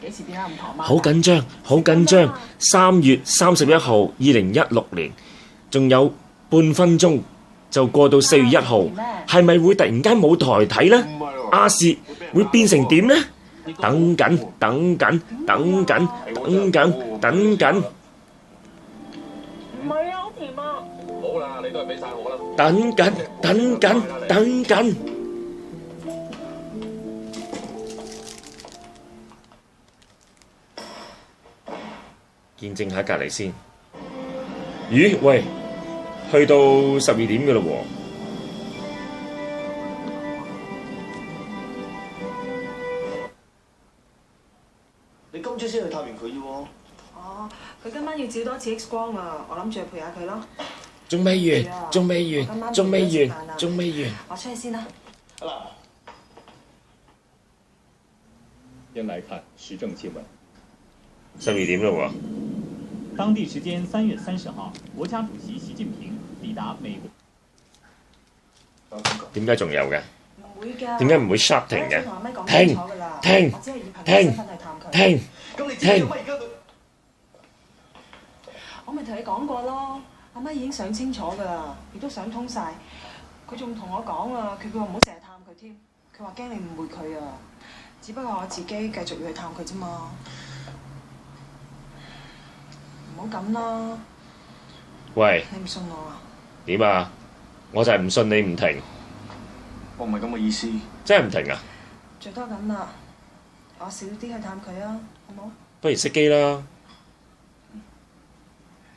幾時變得咁唐媽？好緊張，好緊張。3月31號，2016年，仲有半分鐘就過到4月1號，係咪會突然間冇台睇呢？亞視會變成點呢？等緊，等緊，等緊，等緊，等緊。唔係啊，好甜啊！好啦，你都係俾晒我啦。等緊，等緊，等緊。見證下隔離先。咦？喂，去到12點嘅嘞喎。你今朝先去探完佢啫喎。哦，佢今晚要照多次 X 光啊，我諗住去陪下佢咯。仲未完，仲未完，仲未完，仲未完。我出去先啦。应来看时政新闻。12點嘞喎。当地时间3月30号，国家主席习近平抵達美國。點解仲有嘅？唔會㗎。點解唔會 shutting 嘅？停！停！停！停！咁你知唔知乜而家佢？我咪同你講過咯，阿媽已經想清楚㗎啦，亦都想通晒。佢仲同我講啊，佢叫我唔好成日探佢添，佢話驚你誤會佢啊。只不過我自己繼續要去探佢啫嘛。唔好咁啦。喂，你唔信我啊？點啊？我就係唔信你唔停，我唔係咁嘅意思。真係唔停啊！最多咁啦，我少啲去探佢啊，好冇？不如熄機啦。